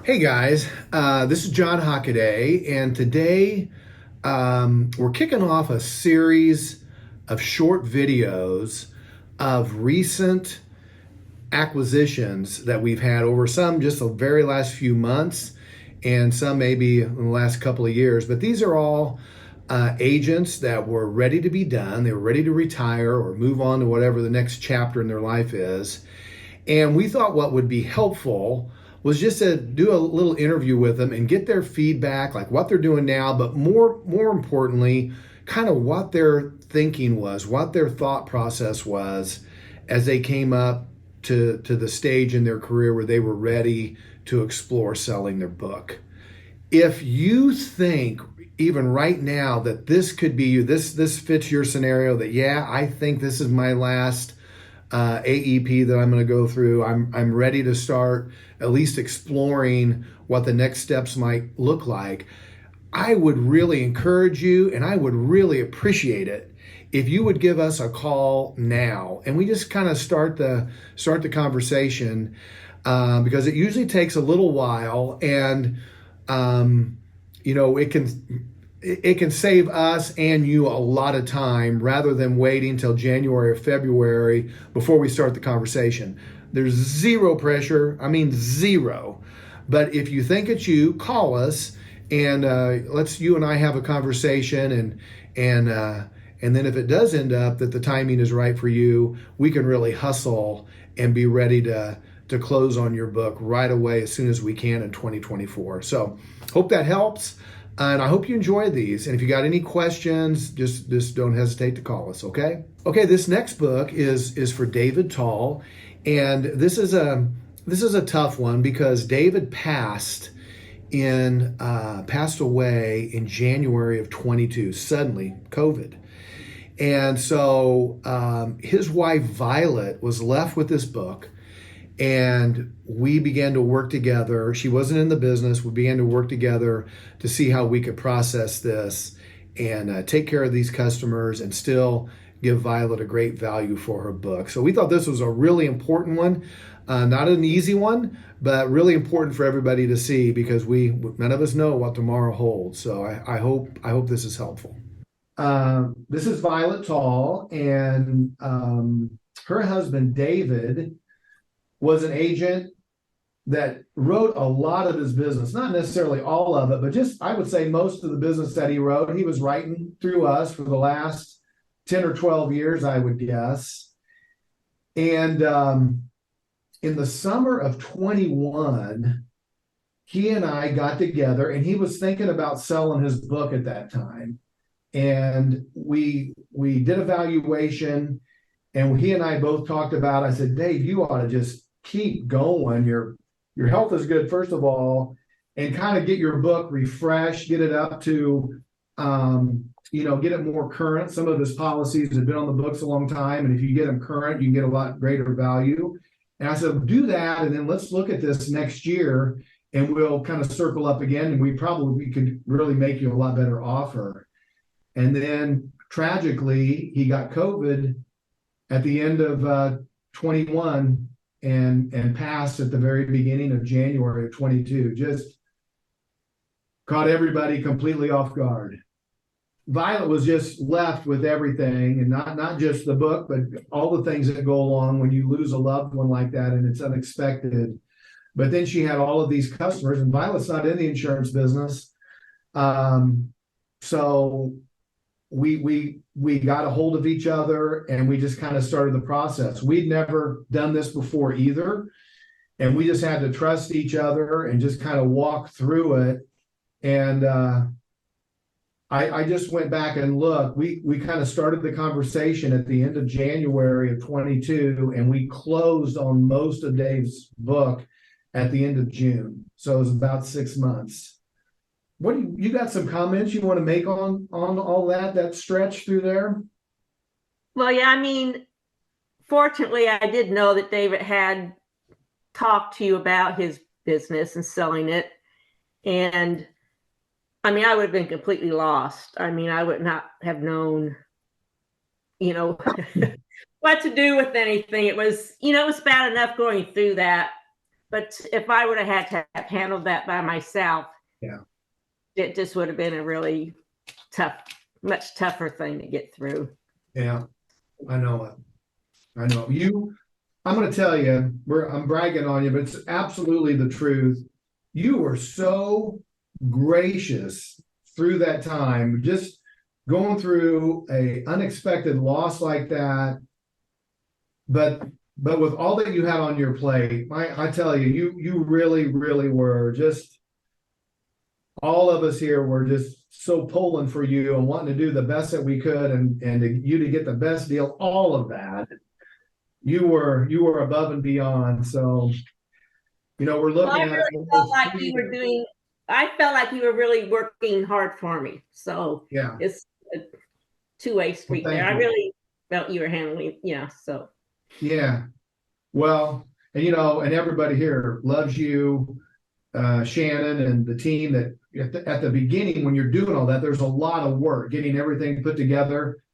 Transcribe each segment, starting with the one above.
Hey guys, this is John Hockaday, and today we're kicking off a series of short videos of recent acquisitions that we've had over some just the very last few months and some maybe in the last couple of years. But these are all agents that were ready to be done. They were ready to retire or move on to whatever the next chapter in their life is. And we thought what would be helpful was just to do a little interview with them and get their feedback, like what they're doing now, but more importantly, kind of what their thinking was, what their thought process was as they came up to the stage in their career where they were ready to explore selling their book. If you think even right now that this could be you, this fits your scenario, that yeah, I think this is my last AEP that I'm going to go through. I'm ready to start at least exploring what the next steps might look like. I would really encourage you, and I would really appreciate it if you would give us a call now, and we just kind of start the conversation, because it usually takes a little while, and it can save us and you a lot of time rather than waiting till January or February before we start the conversation. There's zero pressure. I mean, zero. But if you think it's you, call us and let's you and I have a conversation, and then if it does end up that the timing is right for you, we can really hustle and be ready to close on your book right away as soon as we can in 2024. So hope that helps. And I hope you enjoy these. And if you got any questions, just don't hesitate to call us, okay? Okay, this next book is for David Taul. And this is a tough one because David passed away in January of 22, suddenly, COVID. And so his wife Violet was left with this book, and we began to work together. She wasn't in the business. We began to work together to see how we could process this and take care of these customers and still give Violet a great value for her book. So we thought this was a really important one, not an easy one, but really important for everybody to see because none of us know what tomorrow holds. So I hope this is helpful. This is Violet Taul, and her husband David was an agent that wrote a lot of his business, not necessarily all of it, but just, I would say most of the business that he wrote, he was writing through us for the last 10 or 12 years, I would guess. And in the summer of 21, he and I got together, and he was thinking about selling his book at that time. And we did a valuation, and he and I both talked about, I said, Dave, you ought to just keep going. Your health is good, first of all, and kind of get your book refreshed, get it up to, get it more current. Some of his policies have been on the books a long time, and if you get them current, you can get a lot greater value. And I said, do that, and then let's look at this next year, and we'll kind of circle up again, and we could really make you a lot better offer. And then tragically, he got COVID at the end of 21 and passed at the very beginning of January of 22. Just caught everybody completely off guard. Violet was just left with everything, and not just the book, but all the things that go along when you lose a loved one like that and it's unexpected. But then she had all of these customers, and Violet's not in the insurance business. So we got a hold of each other, and we just kind of started the process. We'd never done this before either, and we just had to trust each other and just kind of walk through it. And I just went back and looked. We kind of started the conversation at the end of January of 22, and we closed on most of Dave's book at the end of June. So it was about 6 months. What you got some comments you want to make on all that stretch through there? Well, yeah, I mean, fortunately, I did know that David had talked to you about his business and selling it. And I mean, I would have been completely lost. I mean, I would not have known, what to do with anything. It was bad enough going through that. But if I would have had to have handled that by myself, Yeah. it just would have been a really tough, much tougher thing to get through. Yeah, I know it. I know I'm going to tell you, I'm bragging on you, but it's absolutely the truth. You were so gracious through that time, just going through a unexpected loss like that. But with all that you had on your plate, I tell you, you really, really were just, all of us here were just so pulling for you and wanting to do the best that we could, and you to get the best deal, all of that. You were above and beyond. So, we're Well, looking I at really felt like you were doing, I felt like you were really working hard for me. So yeah. it's a two-way street there. I you. really felt you were handling, so. Yeah. Well, and everybody here loves you, Shannon, and the team. That at the beginning, when you're doing all that, there's a lot of work getting everything put together,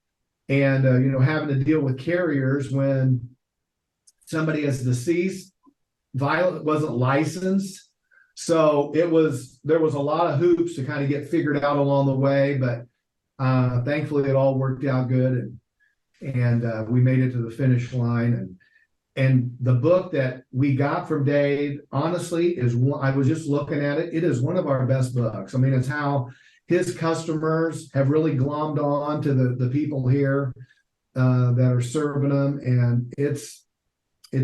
and having to deal with carriers when somebody is deceased. Violet wasn't licensed, so there was a lot of hoops to kind of get figured out along the way, but thankfully it all worked out good, and we made it to the finish line. And the book that we got from Dave, honestly, is one, I was just looking at it. It is one of our best books. I mean, it's how his customers have really glommed on to the people here that are serving them, and it's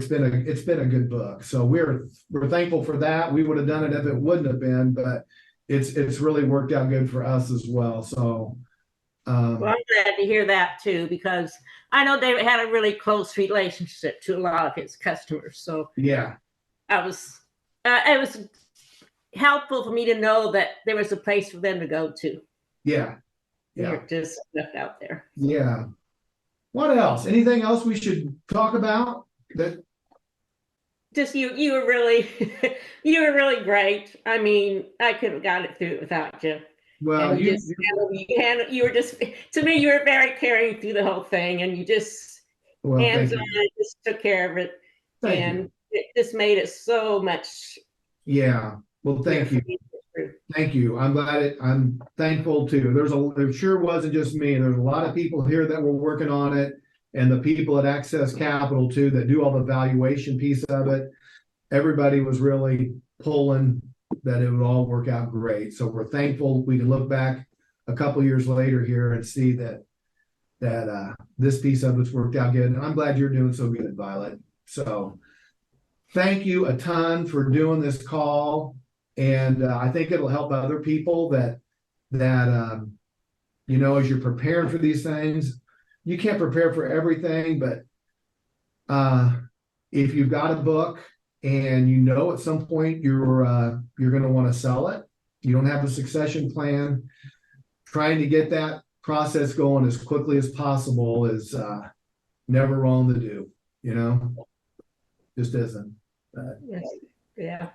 been a good book. So we're thankful for that. We would have done it if it wouldn't have been, but it's really worked out good for us as well. So. Well, I'm glad to hear that too, because I know David had a really close relationship to a lot of his customers. So yeah, it was helpful for me to know that there was a place for them to go to. Yeah. You're just left out there. Yeah. What else? Anything else we should talk about? That just you were really you were really great. I mean, I couldn't have got it through without you. Well, and you were just, to me, you were very caring through the whole thing, and you just hands on it, just took care of it. And it just made it so much. Yeah. Well, thank you. Thank you. I'm thankful too. There sure wasn't just me. There's a lot of people here that were working on it, and the people at Access Capital too that do all the valuation piece of it. Everybody was really pulling that it would all work out great. So we're thankful we can look back a couple years later here and see that this piece of it's worked out good. And I'm glad you're doing so good, Violet. So thank you a ton for doing this call. And I think it'll help other people that as you're preparing for these things, you can't prepare for everything, but if you've got a book and at some point you're going to want to sell it, you don't have a succession plan, trying to get that process going as quickly as possible is never wrong to do. Just isn't. But, yes. Yeah.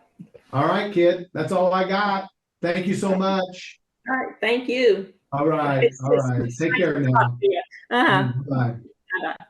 All right, kid. That's all I got. Thank you so much. All right. Thank you. All right. All right. Take care now. Uh-huh. Bye. Bye-bye.